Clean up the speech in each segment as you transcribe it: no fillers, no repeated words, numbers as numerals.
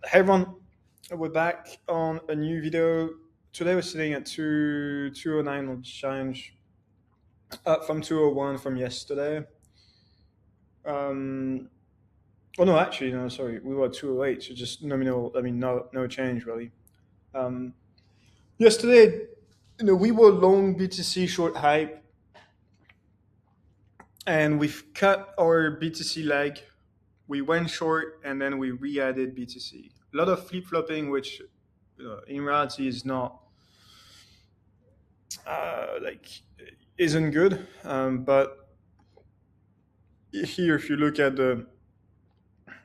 Hey everyone, we're back on a new video. Today we're sitting at 209 on change, up from 201 from yesterday. Um, oh no, actually no, sorry, we were at 208, so just nominal. I mean, no change really. Um, Yesterday, we were long BTC, short hype, and we've cut our BTC leg. We went short, and then we re-added BTC. A lot of flip flopping, which in reality is not like isn't good. But here, if you look at the,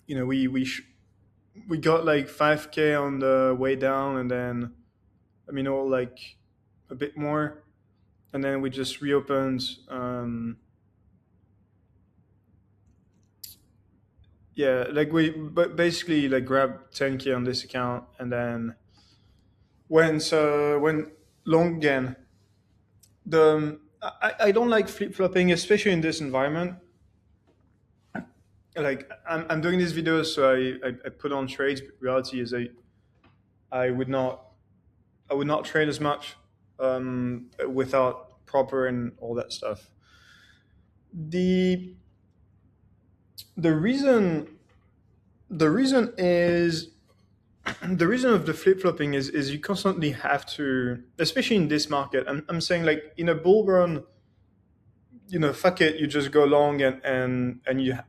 we got like 5K on the way down, and then or like a bit more, and then we just reopened. Yeah, like but basically like grabbed 10K on this account, and then went long again. I don't like flip flopping, especially in this environment. Like I'm doing these videos, so I put on trades. But reality is I would not I would not trade as much without proper and all that stuff. The the reason the reason is the reason of the flip flopping is you constantly have to, especially in this market. I'm saying like in a bull run, fuck it, you just go long and you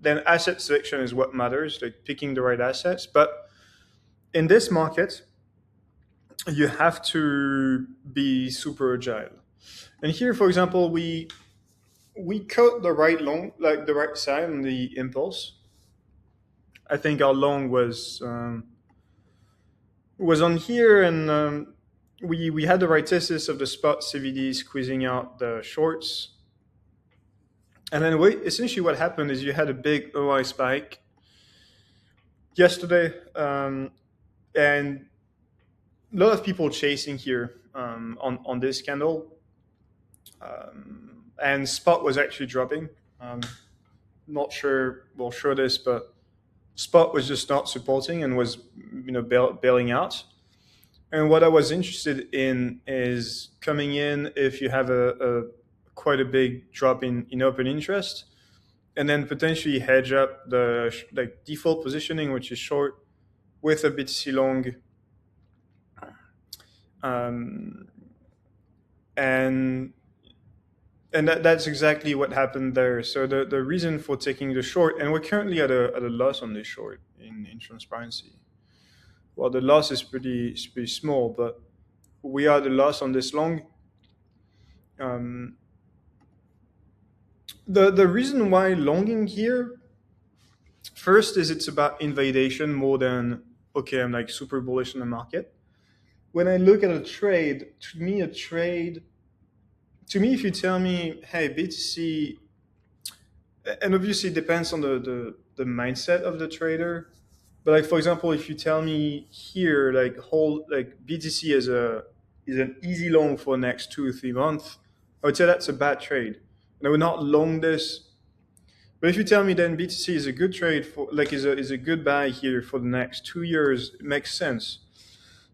then asset selection is what matters, like picking the right assets. But in this market, you have to be super agile. And here, for example, we cut the right long, like the right side on the impulse. I think our long was on here, and we had the right thesis of the spot CVD squeezing out the shorts. And then essentially what happened is you had a big OI spike yesterday, and a lot of people chasing here on this candle, and spot was actually dropping. Not sure we'll show this, but spot was just not supporting and was bailing out. And what I was interested in is coming in if you have a quite a big drop in open interest, and then potentially hedge up the like default positioning, which is short, with a BTC long. Um, and that's exactly what happened there. So the reason for taking the short, and we're currently at a loss on this short in transparency. Well, the loss is pretty small, but we are at a loss on this long. Um, the reason why longing here first is it's about invalidation more than okay, I'm like super bullish on the market. When I look at a trade, to me, if you tell me, hey, BTC, and obviously it depends on the mindset of the trader. But like for example, if you tell me here, like hold like BTC is an easy long for the next 2 or 3 months, I would say that's a bad trade. And I would not long this. But if you tell me then BTC is a good trade for like is a good buy here for the next 2 years, it makes sense.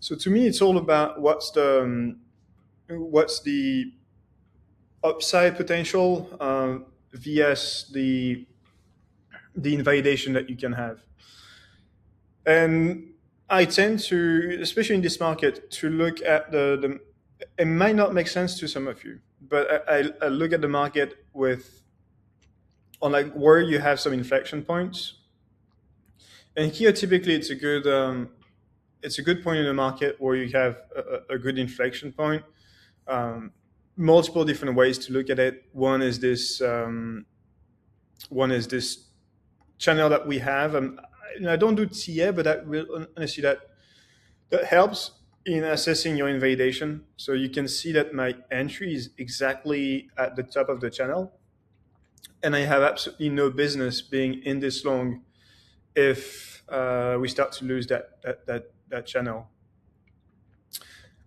So to me, it's all about what's the upside potential vs the invalidation that you can have. And I tend to, especially in this market, to look at the it might not make sense to some of you, but I look at the market with on like where you have some inflection points. And here typically it's a good point in the market where you have a good inflection point. Um, Multiple different ways to look at it. One is this channel that we have. I don't do TA, but that will honestly that helps in assessing your invalidation. So you can see that my entry is exactly at the top of the channel, and I have absolutely no business being in this long if we start to lose that channel.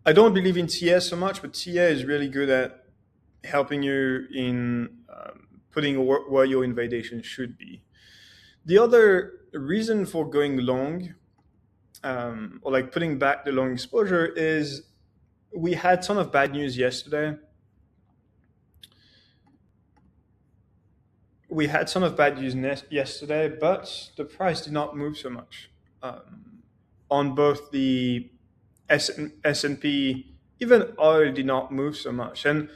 I don't believe in TA so much, but TA is really good at helping you in putting where your invalidation should be. The other reason for going long or like putting back the long exposure is we had ton of bad news yesterday. We had some of bad news yesterday, but the price did not move so much. On both the S&P, even oil did not move so much. And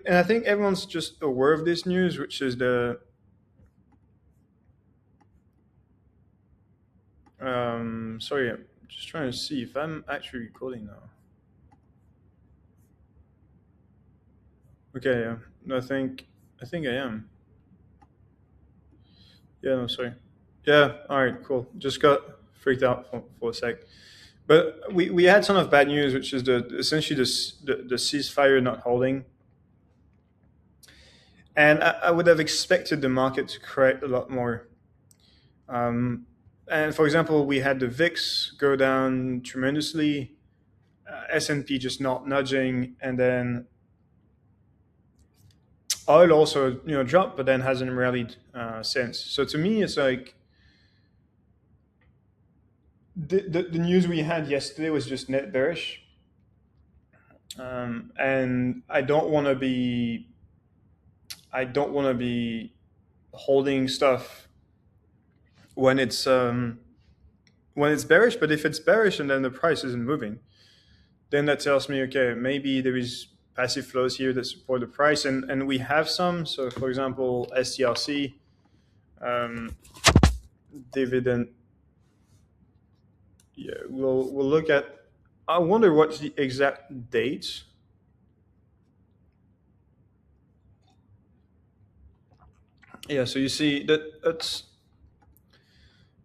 I think everyone's just aware of this news, which is the sorry, I'm just trying to see if I'm actually recording now. Okay, yeah, no, I think I am. Yeah, no, sorry. Yeah, all right, cool. Just got freaked out for a sec. But we had some of bad news, which is the essentially the ceasefire not holding, and I would have expected the market to correct a lot more. Um, and for example, we had the VIX go down tremendously, S&P just not nudging, and then oil also dropped, but then hasn't rallied since. So to me, it's like the news we had yesterday was just net bearish, and I don't want to be holding stuff when it's bearish. But if it's bearish and then the price isn't moving, then that tells me, okay, maybe there is passive flows here that support the price, and we have some. So for example, STRC, um, dividend. Yeah, we'll look at. I wonder what's the exact date. Yeah, so you see that it's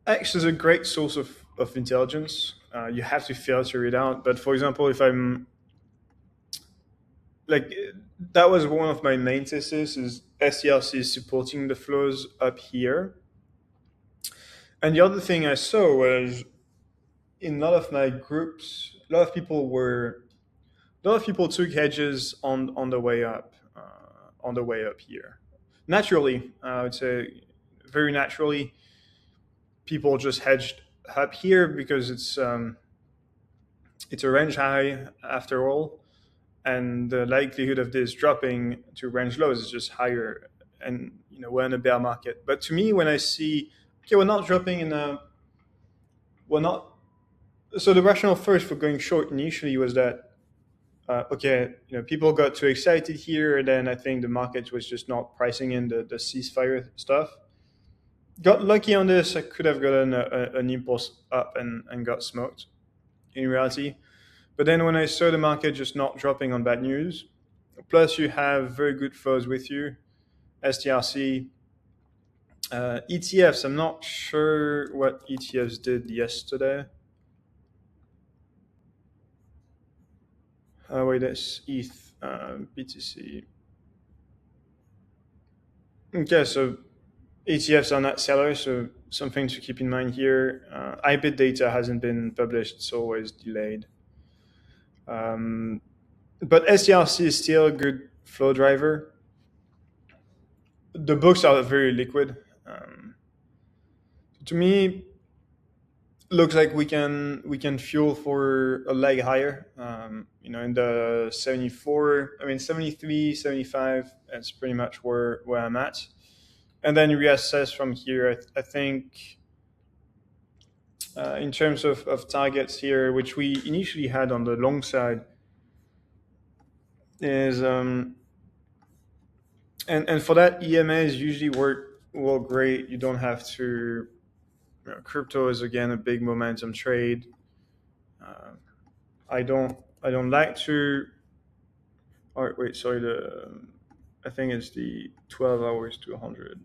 X is a great source of intelligence. You have to filter it out. But for example, if I'm like, that was one of my main thesis is STRC is supporting the flows up here. And the other thing I saw was in a lot of my groups, a lot of people took hedges on the way up, on the way up here. Naturally, I would say, very naturally, people just hedged up here because it's a range high after all, and the likelihood of this dropping to range lows is just higher. And we're in a bear market. But to me, when I see, okay, we're not dropping in a, we're not. So the rationale first for going short initially was that, okay, people got too excited here, and then I think the market was just not pricing in the ceasefire stuff. Got lucky on this. I could have gotten an impulse up and got smoked in reality. But then when I saw the market just not dropping on bad news, plus you have very good flows with you, STRC, ETFs. I'm not sure what ETFs did yesterday. Wait, that's ETH, BTC. Okay, so ETFs are not sellers, so something to keep in mind here. IBIT data hasn't been published; it's always delayed. But STRC is still a good flow driver. The books are very liquid. To me, looks like we can fuel for a leg higher. In the 74, I mean 73, 75. That's pretty much where I'm at, and then reassess from here. I think in terms of targets here, which we initially had on the long side, is and for that, EMAs usually work well great. You don't have to. Crypto is again a big momentum trade. Uh, I don't like to. Oh, wait, sorry. I think it's the 12 hours 200.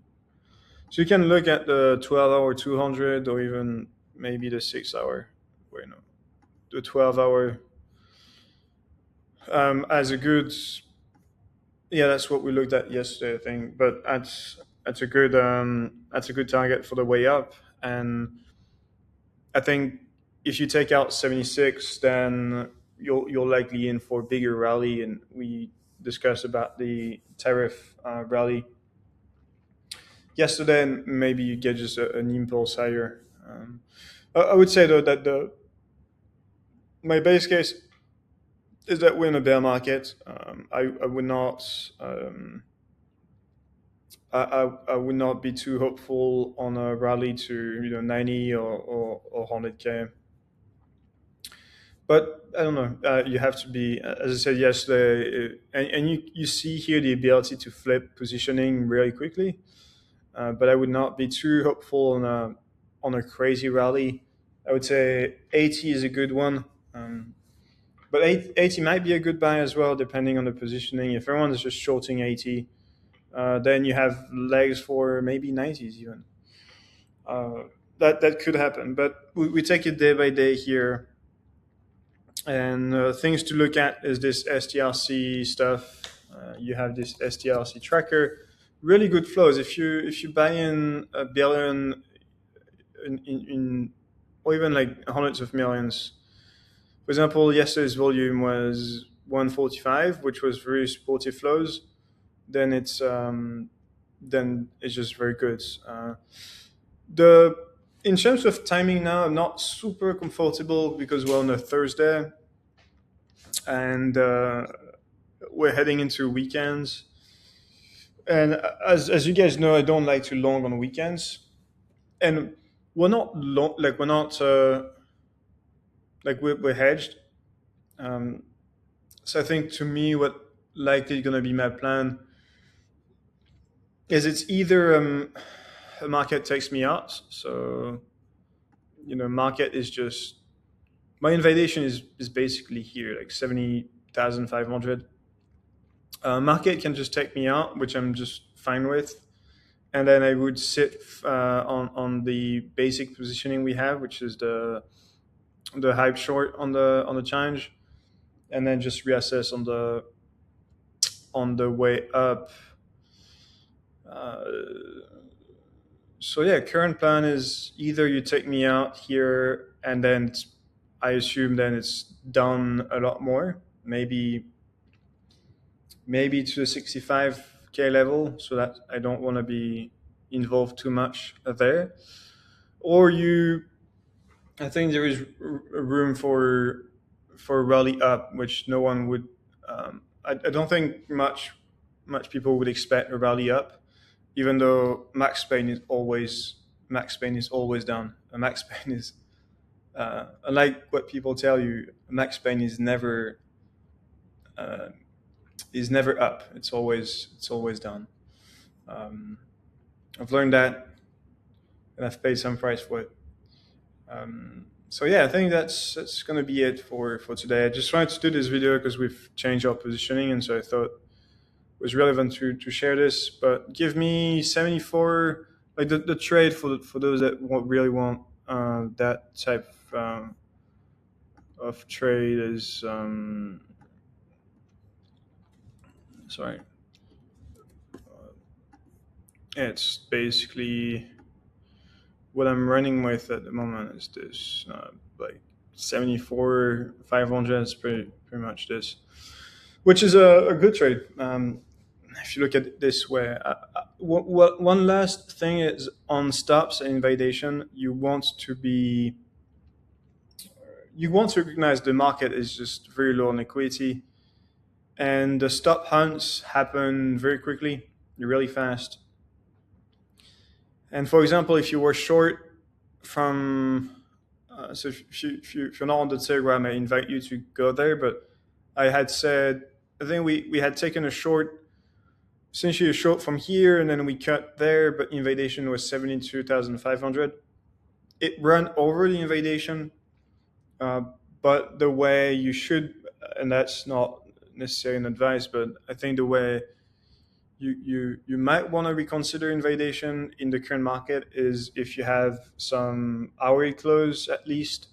So you can look at the 12-hour 200, or even maybe the 6 hour. Wait, no, the 12 hour as a good. Yeah, that's what we looked at yesterday, I think. But that's a good target for the way up. And I think if you take out 76, then you're likely in for a bigger rally. And we discussed about the tariff rally yesterday, and maybe you get just an impulse higher. I would say though that the my base case is that we're in a bear market. I would not I would not be too hopeful on a rally to 90 or 100K. But I don't know. You have to be, as I said yesterday, and you see here the ability to flip positioning really quickly. But I would not be too hopeful on a crazy rally. I would say 80 is a good one. But 80 might be a good buy as well, depending on the positioning. If everyone is just shorting 80, then you have legs for maybe 90s even. That could happen. But we take it day by day here. And things to look at is this STRC stuff. You have this STRC tracker. Really good flows. If you buy in a billion in or even like hundreds of millions. For example, yesterday's volume was 145, which was very supportive flows. Then it's just very good. The In terms of timing now, I'm not super comfortable because we're on a Thursday, and we're heading into weekends. And as you guys know, I don't like to long on weekends, and we're not long, like we're not like we're hedged. Um, so I think to me, what likely going to be my plan is it's either a market takes me out. So market is just my invalidation is basically here, like 70,500. Market can just take me out, which I'm just fine with, and then I would sit on the basic positioning we have, which is the hype short on the challenge, and then just reassess on the way up. So yeah, current plan is either you take me out here, and then I assume then it's down a lot more, maybe to the 65K level, so that I don't want to be involved too much there. Or I think there is room for a rally up, which no one would. I don't think much people would expect a rally up, even though max pain is always down. A max pain is unlike what people tell you. Max pain is never up. It's always down. I've learned that, and I've paid some price for it. So yeah, I think that's going to be it for today. I just wanted to do this video because we've changed our positioning, and so I thought it was relevant to share this. But give me 74, like the trade for those that really want that type of trade is sorry. It's basically what I'm running with at the moment is this, like 74,500 is pretty much this, which is a good trade. If you look at it this way, one last thing is on stops and invalidation, you want to recognize the market is just very low on liquidity, and the stop hunts happen very quickly, really fast. And for example, if you were short from, so if you're not on the Telegram, I invite you to go there. But I had said, I think we had taken a short, essentially a short from here, and then we cut there, but invalidation was 72,500. It ran over the invalidation, but the way you should, and that's not necessarily an advice, but I think the way you might want to reconsider invalidation in the current market is if you have some hourly close at least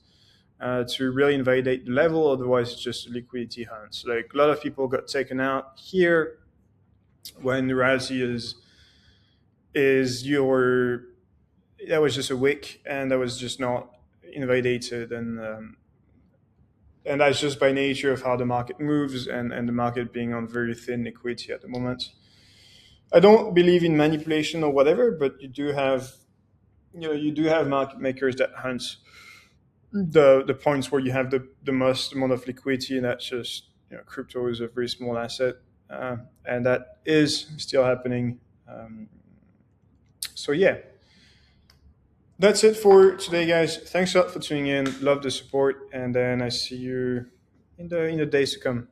to really invalidate the level. Otherwise, it's just a liquidity hunt. So, like a lot of people got taken out here when the reality is that was just a wick and that was just not invalidated, and that's just by nature of how the market moves and the market being on very thin liquidity at the moment. I don't believe in manipulation or whatever, but you do have you do have market makers that hunt the points where you have the most amount of liquidity, and that's just crypto is a very small asset, and that is still happening. So yeah, that's it for today, guys. Thanks a lot for tuning in. Love the support, and then I see you in the days to come.